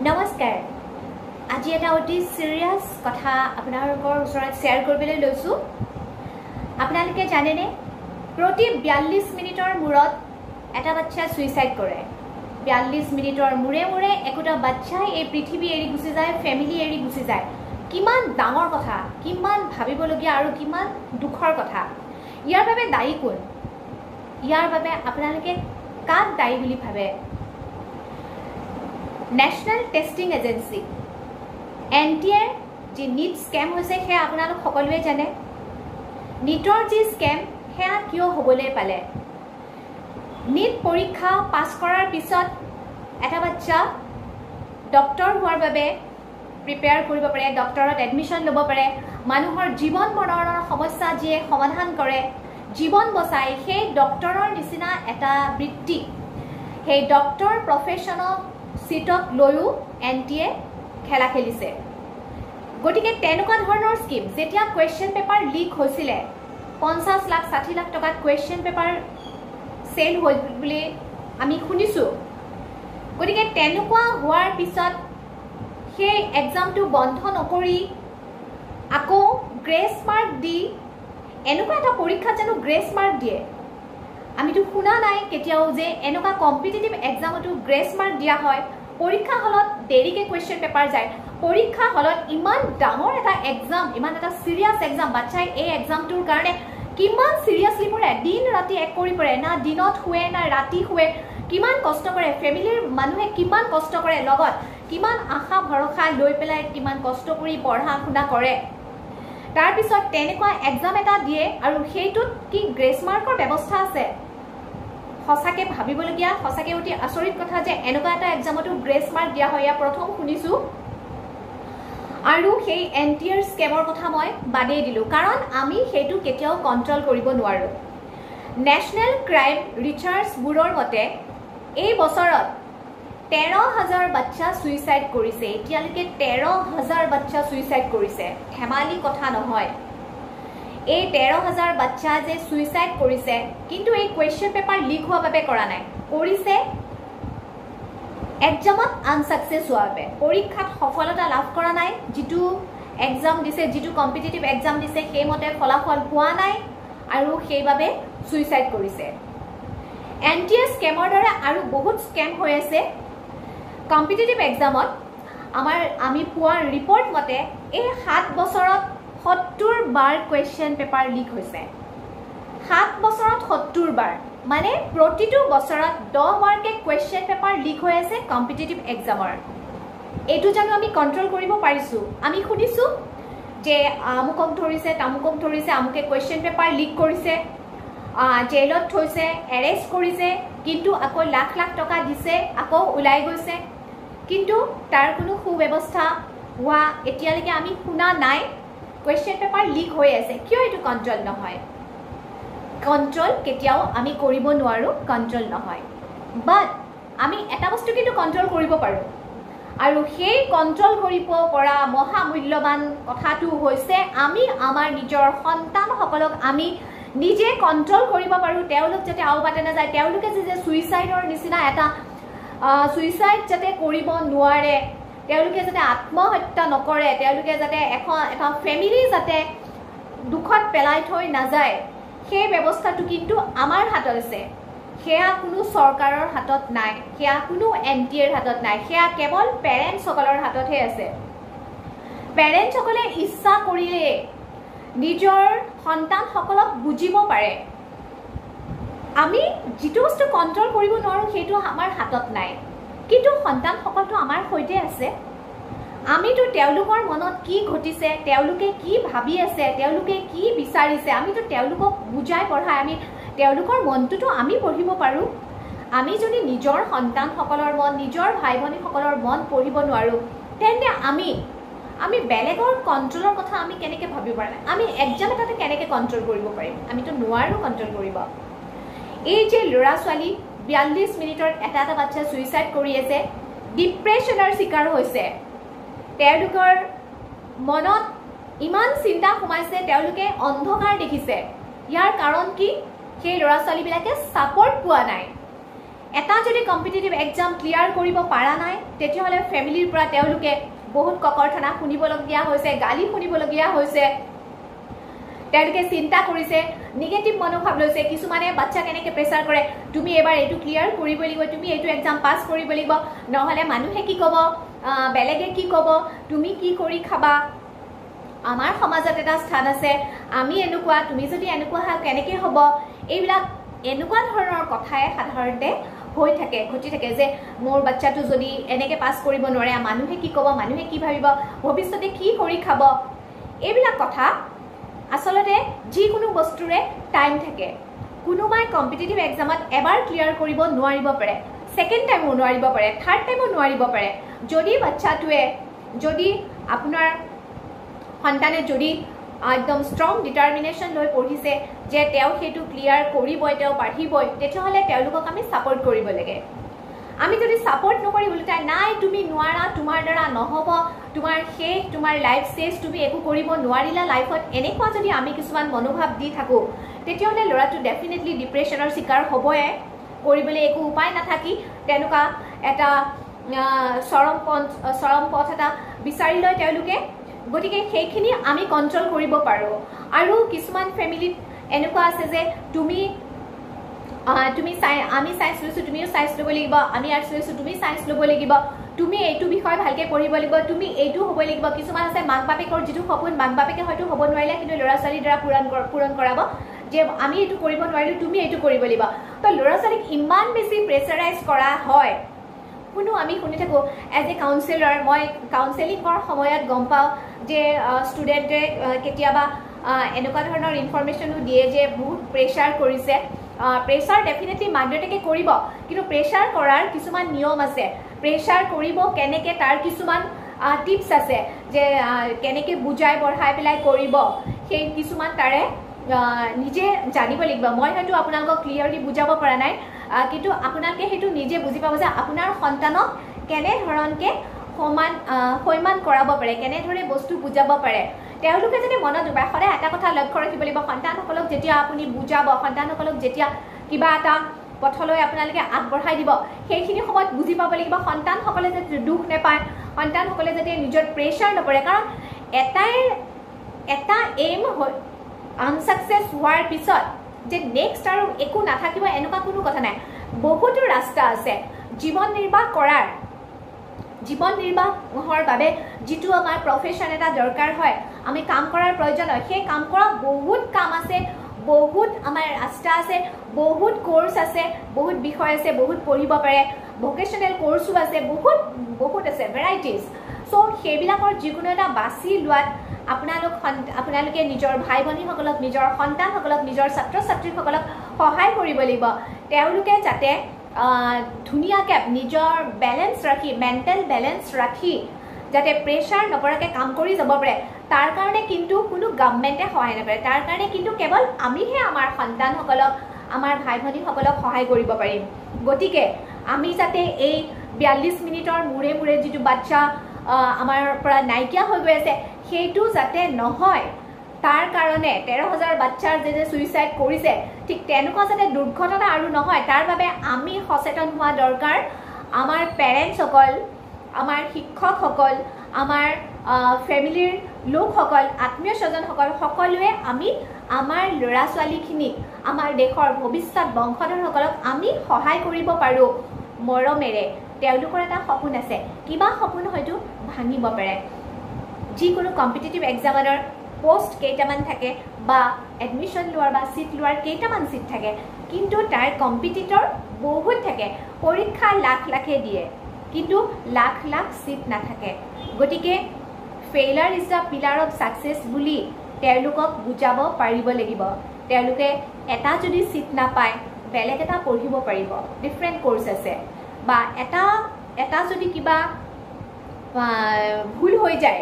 নমস্কাৰ আজি এটা অতি সিৰিয়াস কথা আপোনালোকৰ ওচৰত শেয়াৰ কৰিবলৈ লৈছো আপোনালোকে জানেনে প্ৰতি 42 মিনিটৰ মূৰত এটা বাচ্চা সুইসাইড কৰে 42 মিনিটৰ মূৰে মূৰে একটা বাচ্চাই এই পৃথিৱী এৰি গুচি যায় ফ্যামিলি এৰি গুচি যায় কিমান ডাঙৰ কথা কিমান ভাবিবলগীয়া আৰু কিমান দুখৰ কথা ইয়াৰ বাবে দায়ী কোন ইয়াৰ বাবে আপোনালোকে কাক দায়ী বুলি ভাবে National Testing Agency NTA जी नीट स्कैम হৈছে হে আপোনালোক সকলোৱে জানে নীটৰ যি স্কैम হেয়া কিয় হ'বলে পালে নীট পৰীক্ষা পাস কৰাৰ পিছত এটা বাচ্চা ডক্টৰ হোৱাৰ বাবে প্ৰিপেয়াৰ কৰিব পাৰে ডক্টৰত এডমিশন ল'ব পাৰে মানুহৰ জীৱন মৰণৰ সমস্যা যিয়ে সমাধান কৰে জীৱন বচাই সেই ডক্টৰৰ নিচিনা এটা বৃত্তি সেই ডক্টৰ প্ৰফেশনক সিটক লৈও এনটিএ খেলা খেলিছে গটিকে তেনেকুৱা ধৰণৰ স্কিম যেতিয়া কোৱেশ্চন পেপাৰ লিক হৈছিলে 50 লাখ 60 লাখ টকা কোৱেশ্চন পেপাৰ সেল হৈ বুলি আমি শুনিছো গটিকে তেনেকুৱা হোৱাৰ পিছত সেই এক্সামটো বন্ধ নকৰি আকৌ গ্ৰেস মাৰ্ক দি এনেকুৱা এটা পৰীক্ষা জানো গ্ৰেস মাৰ্ক দিয়ে আমি তো শুনা নাই কেতিয়াও যে এনেকা কম্পিটিটিভ এক্সামটো গ্ৰেস মাৰ্ক দিয়া হয় পৰীক্ষা হলত দেৰিকে কোৱেশ্চন পেপাৰ যায় পৰীক্ষা হলত ইমান ডাঙৰ এটা এক্সাম ইমান এটা সিৰিয়াস এক্সাম বাচ্চাই এই এক্সামটোৰ কাৰণে কিমান সিৰিয়াসলি পৰে দিন ৰাতি এক কৰি পৰে না দিনত শুৱে না ৰাতি শুৱে কিমান কষ্ট কৰে ফ্যামিলিৰ মানুহে কিমান কষ্ট কৰে লগত কিমান আশা ভৰসা লৈ পেলাই কিমান কষ্ট কৰি পঢ়া শুনা কৰে তাৰ পিছত তেনেকুৱা এক্সাম এটা দিয়ে আৰু সেইটোত কি গ্ৰেস মাৰ্কৰ ব্যৱস্থা আছে হসাকে ভাবিবলগীয়া হসাকে অতি আচৰিত কথা যে এনেকুৱা এটা এক্সামটো গ্ৰেস মাৰ্ক দিয়া হয় প্ৰথম শুনিছো আৰু সেই এনটিআৰ স্কেমৰ কথা মই বাদেই দিলো কাৰণ আমি হেতু কেতিয়াও কন্ট্ৰোল কৰিব নোৱাৰো নেশনেল ক্ৰাইম ৰিচাৰ্চ ব্যুৰৰ মতে এই বছৰত 13000 বাচ্চা সুইসাইড কৰিছে এতিয়ালৈকে 13000 বাচ্চা সুইসাইড কৰিছে ধেমালি কথা নহয় এই 13000 বাচ্চা যে সুইসাইড কৰিছে কিন্তু এই কোৱেশ্চন পেপাৰ লিক হোৱা বাবে কৰা নাই কৰিছে এক্সামত আনসাকসেস হোৱা বাবে পৰীক্ষাত সফলতা লাভ কৰা নাই যেটো এক্সাম দিছে যেটো কম্পিটিটিভ এক্সাম দিছে সেইমতে ফলাফল পোৱা নাই আৰু সেইভাবে সুইসাইড কৰিছে এনটিএ স্কেমৰ দৰে আৰু বহুত স্কেম হৈ আছে কম্পিটিটিভ এক্সামত আমি পোৱা ৰিপৰ্ট মতে এই 7 বছৰত 70 বাৰ কোৱেশ্চন পেপাৰ লিক হৈছে 7 বছৰত 70 বাৰ মানে প্ৰতিটো বছৰত 10 বাৰকে কোৱেশ্চন পেপাৰ লিক হৈ আছে কম্পিটিটিভ এক্সামৰ এটো জানো আমি কন্ট্ৰোল কৰিব পাৰিছো আমি শুনিছো যে আমুকক ধৰিছে তামুকক ধৰিছে আমুকে কোৱেশ্চন পেপাৰ লিক কৰিছে জেলত থৈছে এৰেষ্ট কৰিছে কিন্তু আকৌ লাখ লাখ টকা দিছে আকৌ উলাই গৈছে কিন্তু তাৰ কোনো সুব্যৱস্থা হোৱা এতিয়ালৈকে আমি শুনা নাই কোৱেশ্চন পেপাৰ লিক হৈ আছে কিয় এটো কন্ট্ৰোল নহয় কন্ট্ৰোল কেতিয়াও আমি কৰিব নোৱাৰো কন্ট্ৰোল নহয় বাট আমি এটা বস্তু কিন্তু কন্ট্ৰোল কৰিব পাৰো আৰু সেই কন্ট্ৰোল কৰিব পৰা মহা মূল্যবান কথাটো হৈছে আমি আমাৰ নিজৰ সন্তানসকলক আমি নিজে কন্ট্ৰোল কৰিব পাৰো তেওঁলোক যাতে আওবাতে না যায় তেওঁলোকে যে সুইসাইডৰ নিচিনা এটা সুইসাইড যাতে কৰিব নোৱাৰে তেওঁলোকে যাতে আত্মহত্যা নকৰে তেওঁলোকে যাতে এটা ফ্যামিলি যাতে দুখত পেলাই থৈ না যায় সেই ব্যৱস্থাটো কিন্তু আমাৰ হাতত আছে হেয়া কোনো সৰকাৰৰ হাতত নাই হেয়া কোনো এনটিএৰ হাতত নাই হেয়া কেৱল পেৰেন্টস সকলৰ হাততহে আছে পেৰেন্টস সকলে ইচ্ছা কৰিলে নিজৰ সন্তান সকলক বুজিব পাৰে আমি যেটো বস্তু কন্ট্ৰোল কৰিব নোৱাৰো সেইটো আমাৰ হাতত নাই কিন্তু সন্তান সকলটো আমাৰ হৈতে আছে আমি তো তেওঁলোকৰ মনত কি ঘটিছে তেওঁলোকে কি ভাবি আছে তেওঁলোকে কি বিচাৰিছে আমি তো তেওঁলোকক বুজাই পঢ়াই আমি তেওঁলোকৰ মনটো আমি পঢ়িব পাৰো আমি যদি নিজৰ সন্তান সকলৰ মন নিজৰ ভাই ভনী সকলৰ মন পঢ়িব নোৱাৰো তেন্তে আমি বেলেগৰ কন্ট্ৰোলৰ কথা আমি কেনেকৈ ভাবিব পাৰা আমি এক্সাম এটাতে কেনেকৈ কন্ট্ৰোল কৰিব পাৰিম আমি তো নোৱাৰো কন্ট্ৰোল কৰিব এই যে লৰা ছোৱালী 42 মিনিটৰ এটা বাচ্চা সুইসাইড কৰি আছে ডিপ্ৰেছনৰ শিকাৰ হৈছে তেওঁলোকৰ মনত ইমান চিন্তা সোমাইছে তেওঁলোকে অন্ধকাৰ দেখিছে ইয়াৰ কাৰণ কি সেই লৰা ছোৱালী বিলাকে সাপোৰ্ট পোৱা নাই এটা যদি কম্পিটিটিভ এক্সাম ক্লিয়াৰ কৰিব পৰা নাই তেতিয়াহ'লে ফেমিলিৰ পৰা তেওঁলোকে বহুত ককৰ্থনা শুনিবলগীয়া হৈছে, গালি শুনিবলগীয়া হৈছে, তেওঁলোকে চিন্তা কৰিছে, নিগেটিভ মনোভাৱ লৈছে। কিছুমানে বাচ্চাক এনেকৈ প্ৰেছাৰ কৰে, তুমি এবাৰ এইটো ক্লিয়াৰ কৰিব লাগিব, তুমি এইটো এক্সাম পাছ কৰিব লাগিব, নহ'লে মানুহে কি ক'ব, বেলেগে কি ক'ব, তুমি কি কৰি খাবা, আমাৰ সমাজত এটা স্থান আছে, আমি এনেকুৱা, তুমি যদি এনেকুৱা হয় কেনেকৈ হ'ব, এইবিলাক এনেকুৱা ধৰণৰ কথাই সাধাৰণতে হৈ থাকে, ঘটি থাকে যে মোৰ বাচ্চাটো যদি এনেকৈ পাছ কৰিব নোৱাৰে, মানুহে কি ক'ব, মানুহে কি ভাবিব, ভৱিষ্যতে কি কৰি খাব, এইবিলাক কথা। আচলতে যিকোনো বস্তুৰে টাইম থাকে। কোনোবাই কম্পিটিটিভ এক্সামত এবাৰ ক্লিয়াৰ কৰিব নোৱাৰিব পাৰে, ছেকেণ্ড টাইমো নোৱাৰিব পাৰে, থাৰ্ড টাইমো নোৱাৰিব পাৰে। যদি বাচ্চাটোৱে, যদি আপোনাৰ সন্তানে যদি একদম ষ্ট্ৰং ডিটাৰমিনেশ্যন লৈ পঢ়িছে যে তেওঁ সেইটো ক্লিয়াৰ কৰিবই, তেওঁ পাৰিবই, তেতিয়াহ'লে তেওঁলোকক আমি ছাপৰ্ট কৰিব লাগে। আমি যদি ছাপৰ্ট নকৰি ওলোটাই নাই তুমি নোৱাৰা, তোমাৰ দ্বাৰা নহ'ব, তোমাৰ শেষ, তোমাৰ লাইফ শেষ, তুমি একো কৰিব নোৱাৰিলা লাইফত, এনেকুৱা যদি আমি কিছুমান মনোভাৱ দি থাকোঁ তেতিয়াহ'লে ল'ৰাটো ডেফিনেটলি ডিপ্ৰেশ্যনৰ চিকাৰ হ'বই, কৰিবলৈ একো উপায় নাথাকি তেনেকুৱা এটা চৰম পথ এটা বিচাৰি লয় তেওঁলোকে। গতিকে সেইখিনি আমি কণ্ট্ৰল কৰিব পাৰোঁ। আৰু কিছুমান ফেমিলিত এনেকুৱা আছে যে আমি চায়েন্স লৈছোঁ, তুমিও চায়েন্স ল'ব লাগিব, আমি আৰ্টছ লৈছোঁ, তুমি চায়েন্স ল'ব লাগিব, তুমি এইটো বিষয় ভালকৈ পঢ়িব লাগিব, তুমি এইটো হ'ব লাগিব। কিছুমান আছে মাক বাপেকৰ যিটো সপোন, মাক বাপেকে হয়তো হ'ব নোৱাৰিলে কিন্তু ল'ৰা ছোৱালীৰ দ্বাৰা পূৰণ কৰাব যে আমি এইটো কৰিব নোৱাৰিলোঁ, তুমি এইটো কৰিব লাগিব। তো ল'ৰা ছোৱালীক ইমান বেছি প্ৰেছাৰাইজ কৰা হয়। আমি শুনি থাকোঁ এজ এ কাউন্সিলৰ, মই কাউন্সেলিঙৰ সময়ত গম পাওঁ যে ষ্টুডেণ্টে কেতিয়াবা এনেকুৱা ধৰণৰ ইনফৰমেশ্যনো দিয়ে যে বহুত প্ৰেছাৰ কৰিছে। প্ৰেছাৰ ডেফিনেটলি মাক দেউতাকে কৰিব, কিন্তু প্ৰেছাৰ কৰাৰ কিছুমান নিয়ম আছে। প্ৰেছাৰ কৰিব কেনেকৈ তাৰ কিছুমান টিপছ আছে যে কেনেকৈ বুজাই বঢ়াই পেলাই কৰিব, সেই কিছুমান তাৰে নিজে জানিব লাগিব। মই হয়তো আপোনালোকক ক্লিয়াৰলি বুজাব পৰা নাই, কিন্তু আপোনালোকে সেইটো নিজে বুজি পাব যে আপোনাৰ সন্তানক কেনেধৰণকৈ সন্মান কৰাব পাৰে, কেনেদৰে বস্তু বুজাব পাৰে। তেওঁলোকে যদি মনত দুবাৰ সদায় এটা কথা লক্ষ্য ৰাখিব লাগিব, সন্তানসকলক যেতিয়া আপুনি বুজাব, সন্তানসকলক যেতিয়া কিবা এটা পথলৈ আপোনালোকে আগবঢ়াই দিব, সেইখিনি সময়ত বুজি পাব লাগিব সন্তানসকলে যাতে দুখ নাপায়, সন্তানসকলে যাতে নিজৰ প্ৰেছাৰ নপৰে। কাৰণ এটা এইম আনচাকচেছ হোৱাৰ পিছত যে নেক্সট আৰু একো নাথাকিব এনেকুৱা কোনো কথা নাই। বহুতো ৰাস্তা আছে জীৱন নিৰ্বাহৰ বাবে যিটো আমাৰ প্ৰফেশ্যন এটা দৰকাৰ হয়, আমি কাম কৰাৰ প্ৰয়োজন হয়, সেই কাম কৰা বহুত কাম আছে, বহুত আমাৰ ৰাস্তা আছে, বহুত কোৰ্চ আছে, বহুত বিষয় আছে, বহুত পঢ়িব পাৰে, ভকেশ্যনেল কোৰ্চো আছে, বহুত আছে, ভেৰাইটিজ। চ' সেইবিলাকৰ যিকোনো এটা বাছি লোৱাত আপোনালোকে নিজৰ ভাই ভনীসকলক, নিজৰ সন্তানসকলক, নিজৰ ছাত্ৰ ছাত্ৰীসকলক সহায় কৰিব লাগিব। তেওঁলোকে যাতে ধুনীয়াকৈ নিজৰ বেলেঞ্চ ৰাখি, মেণ্টেল বেলেঞ্চ ৰাখি যাতে প্ৰেছাৰ নপৰাকৈ কাম কৰি যাব পাৰে, তাৰ কাৰণে কিন্তু কোনো গভৰ্ণমেণ্টে সহায় নকৰে। তাৰ কাৰণে কিন্তু কেৱল আমিহে আমাৰ সন্তানসকলক, আমাৰ ভাই ভনীসকলক সহায় কৰিব পাৰিম। গতিকে আমি যাতে এই 42 মিনিটৰ মূৰে মূৰে যিটো বাচ্চা আমাৰ পৰা নাইকিয়া হৈ গৈ আছে, সেইটো যাতে নহয়, তাৰ কাৰণে 13,000 বাচ্চাৰ যে ছুইচাইড কৰিছে, ঠিক তেনেকুৱা যাতে দুৰ্ঘটনা আৰু নহয়, তাৰ বাবে আমি সচেতন হোৱা দৰকাৰ। আমাৰ পেৰেণ্টছসকল, আমাৰ শিক্ষকসকল, আমাৰ ফেমিলিৰ লোকসকল, আত্মীয় স্বজনসকল, সকলোৱে আমি আমাৰ ল'ৰা ছোৱালীখিনিক, আমাৰ দেশৰ ভৱিষ্যত বংশধৰসকলক আমি সহায় কৰিব পাৰোঁ মৰমেৰে। তেওঁলোকৰ এটা সপোন আছে, কিবা সপোন হয়তো ভাঙিব পাৰে। যিকোনো কম্পিটিটিভ এক্সামৰ পোষ্ট কেইটামান থাকে বা এডমিশ্যন লোৱাৰ বা ছিট লোৱাৰ কেইটামান ছিট থাকে, কিন্তু তাৰ কম্পিটিটৰ বহুত থাকে। পৰীক্ষা লাখে দিয়ে, কিন্তু লাখ ছিট নাথাকে। গতিকে failure is the pillar of success বুলি তেওঁলোকক বুজাব পাৰিব লাগিব। তেওঁলোকে এটা যদি ছিট নাপায়, বেলেগ এটা পঢ়িব পাৰিব, ডিফাৰেণ্ট কোৰ্চ আছে। বা এটা যদি কিবা ভুল হৈ যায়,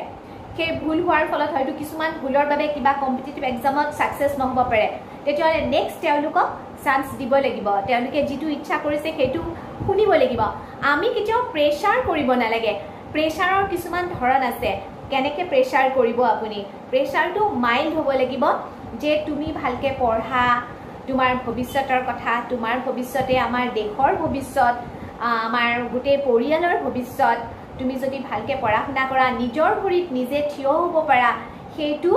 সেই ভুল হোৱাৰ ফলত হয়তো কিছুমান ভুলৰ বাবে কিবা কম্পিটিটিভ এক্সামত ছাকচেছ নহ'ব পাৰে, তেতিয়াহ'লে নেক্সট তেওঁলোকক চান্স দিব লাগিব। তেওঁলোকে যিটো ইচ্ছা কৰিছে সেইটো শুনিব লাগিব। আমি কেতিয়াও প্ৰেছাৰ কৰিব নালাগে। প্ৰেছাৰৰ কিছুমান ধৰণ আছে। কেনেকৈ প্ৰেছাৰ কৰিব আপুনি? প্ৰেছাৰটো মাইল্ড হ'ব লাগিব, যে তুমি ভালকৈ পঢ়া, তোমাৰ ভৱিষ্যতৰ কথা, তোমাৰ ভৱিষ্যতে আমাৰ দেশৰ ভৱিষ্যত, আমাৰ গোটেই পৰিয়ালৰ ভৱিষ্যত। তুমি যদি ভালকৈ পঢ়া শুনা কৰা, নিজৰ ভৰিত নিজে থিয় হ'ব পাৰা, সেইটো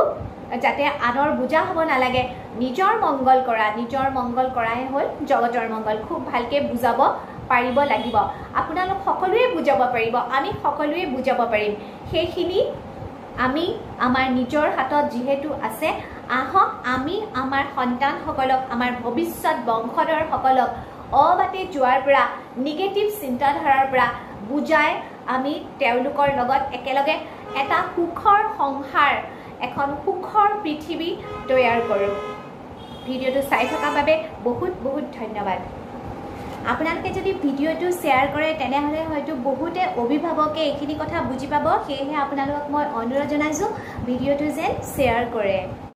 যাতে আনৰ বুজা হ'ব নালাগে, নিজৰ মংগল কৰা, নিজৰ মংগল কৰাই হ'ল জগতৰ মংগল। খুব ভালকৈ বুজাব পাৰিব লাগিব, আপোনালোক সকলোৱে বুজাব পাৰিব, আমি সকলোৱে বুজাব পাৰিম। সেইখিনি আমি আমাৰ নিজৰ হাতত যিহেতু আছে, আহক আমি আমাৰ সন্তানসকলক, আমাৰ ভৱিষ্যত বংশধৰসকলক অবাটে যোৱাৰ পৰা, নিগেটিভ চিন্তাধাৰাৰ পৰা বুজাই আমি তেওঁলোকৰ লগত একেলগে এটা সুখৰ সংসাৰ, এখন সুখৰ পৃথিৱী তৈয়াৰ কৰোঁ। ভিডিঅ'টো চাই থকাৰ বাবে বহুত বহুত ধন্যবাদ। আপোনালোকে যদি ভিডিঅ'টো শ্বেয়াৰ কৰে তেনেহ'লে হয়তো বহুতে অভিভাৱকে এইখিনি কথা বুজি পাব। সেয়েহে আপোনালোকক মই অনুৰোধ জনাইছোঁ ভিডিঅ'টো যেন শ্বেয়াৰ কৰে।